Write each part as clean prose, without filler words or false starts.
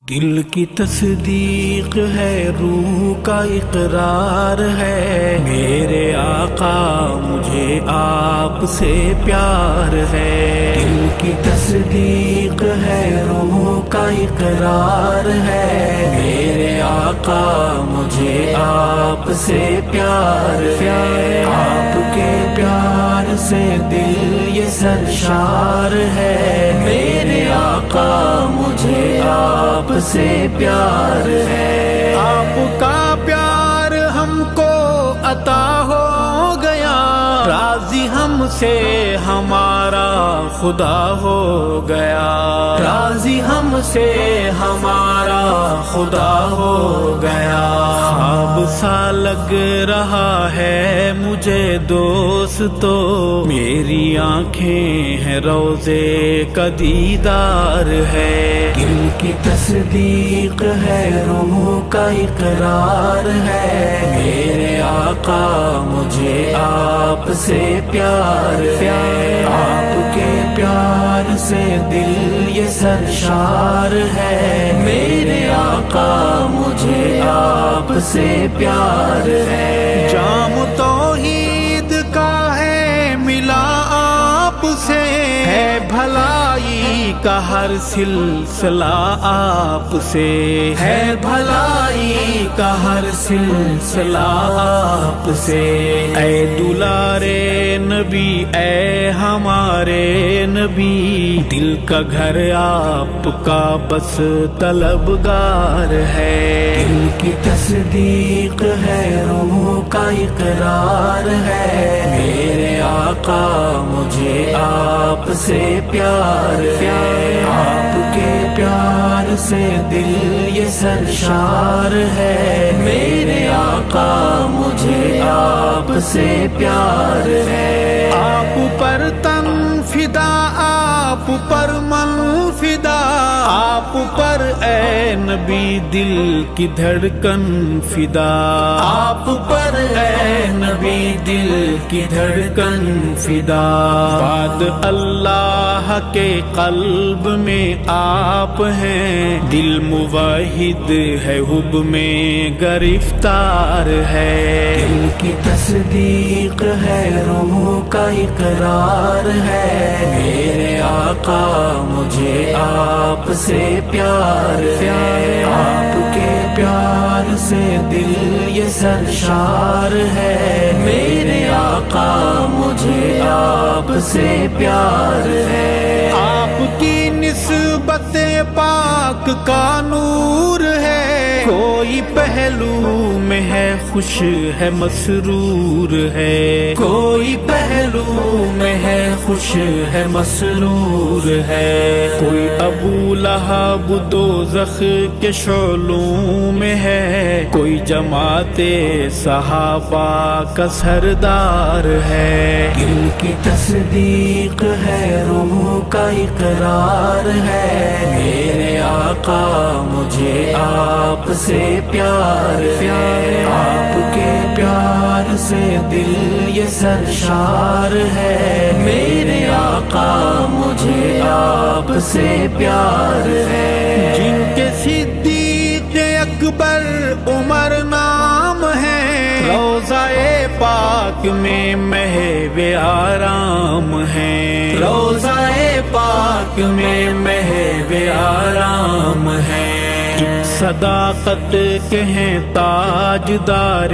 دل کی تصدیق ہے، روح کا اقرار ہے، میرے آقا مجھے آپ سے پیار ہے۔ دل کی تصدیق ہے، روح کا اقرار ہے، میرے آقا مجھے آپ سے پیار ہے۔ آپ کے پیار سے دل یہ سرشار ہے، میرے آقا مجھے آپ سے پیار ہے۔ آپ کا پیار ہم کو عطا ہو گیا، راضی ہم سے ہمارا خدا ہو گیا، راضی ہم سے ہمارا خدا ہو گیا۔ خواب سا لگ رہا ہے مجھے دوستو، میری آنکھیں ہیں روضے کا دیدار ہے۔ دل کی تصدیق ہے، روح کا اقرار ہے، میرے آقا مجھے آپ سے پیار ہے۔ آپ کے پیار سے دل یہ سرشار ہے، میرے آقا مجھے آپ سے پیار ہے۔ جام توحید کا ہے ملا آپ سے، ہے بھلائی کا ہر سلسلہ آپ سے، ہے بھلائی کا ہر سلسلہ آپ سے۔ اے دلارے نبی، اے ہمارے نبی، دل کا گھر آپ کا بس طلبگار ہے۔ دل کی تصدیق ہے، روح کا اقرار ہے، میرے آقا مجھے آپ سے پیار ہے۔ آپ کے پیار سے دل یہ سرشار ہے، میرے آقا مجھے آپ سے پیار ہے۔ آپ پر تن فدا، آپ پر من فدا، آپ پر اے نبی دل کی دھڑکن فدا، آپ پر اے نبی دل کی دھڑکن فدا۔ بعد اللہ کے قلب میں آپ ہیں، دل موحد ہے حب میں گرفتار ہے۔ دل کی تصدیق ہے، روح کا اقرار ہے، میرے آقا مجھے آپ سے پیار ہے۔ آپ کے پیار سے دل یہ سرشار ہے، میرے آقا مجھے آپ سے پیار ہے۔ آپ کی نسبت پاک کا نور ہے، کوئی پہلو میں ہے خوش ہے مسرور ہے، کوئی پہلو میں ہے خوش ہے مسرور ہے۔ کوئی ابو لہب دوزخ کے شعلوں میں ہے، کوئی جماعت صحابہ کا سردار ہے۔ دل کی تصدیق ہے، روح کا اقرار ہے، میرے آقا مجھے آپ سے پیار ہے۔ آپ کے پیار سے دل یہ سرشار ہے، میرے آقا مجھے آپ سے پیار ہے۔ جن کے صدیق اکبر عمر نام ہے، روضہ پاک میں محو آرام ہے، روضہ پاک میں محو آرام ہے۔ صداقت کے ہیں تاجدار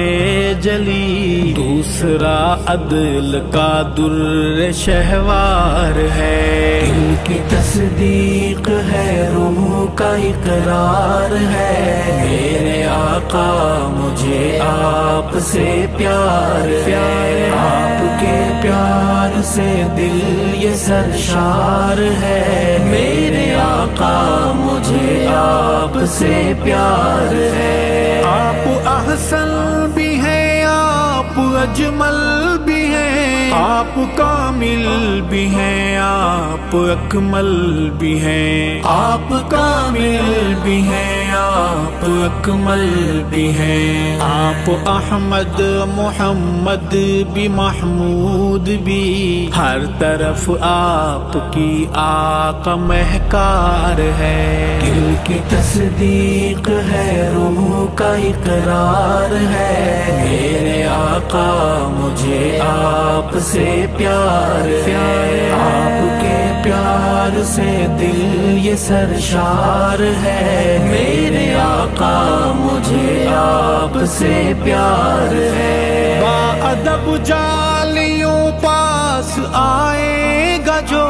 جلی، دوسرا عدل کا در شہوار ہے۔ دل کی تصدیق ہے، روح کا اقرار ہے، میرے آقا مجھے آپ سے پیار ہے۔ آپ کے پیار سے دل یہ سرشار ہے، میرے آقا مجھے آپ سے پیار ہے۔ آپ احسن بھی ہیں، آپ اجمل بھی ہیں، آپ کامل بھی ہیں، آپ اکمل بھی ہیں، آپ کامل بھی ہیں، آپ اکمل بھی ہیں۔ آپ احمد محمد بھی محمود بھی، ہر طرف آپ کی آقا مہک رضاکار ہے۔ دل کی تصدیق ہے، روح کا اقرار ہے، میرے آقا مجھے آپ سے پیار ہے، آپ کے پیار سے دل یہ سرشار ہے، میرے آقا مجھے آپ سے پیار ہے۔ باادب جالیوں پاس آئے گا جو،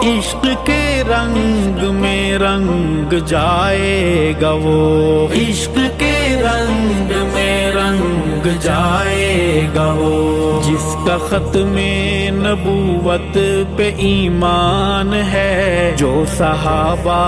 عشق کے رنگ میں رنگ جائے گا وہ، عشق کے رنگ میں رنگ جائے گا وہ، جس کا ختم نبوت پہ ایمان ہے، جو صحابہ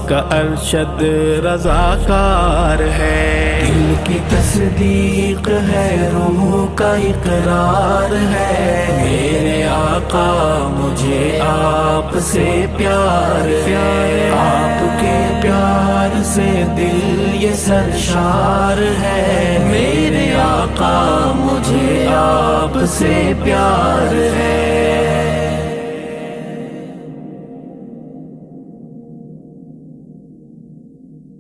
کا ارشد رضاکار ہے۔ دل کی تصدیق ہے، روح کا اقرار ہے، میرے آقا مجھے آپ سے پیار ہے، آپ کے پیار سے دل یہ سرشار ہے، میرے آقا مجھے آپ سے پیار ہے۔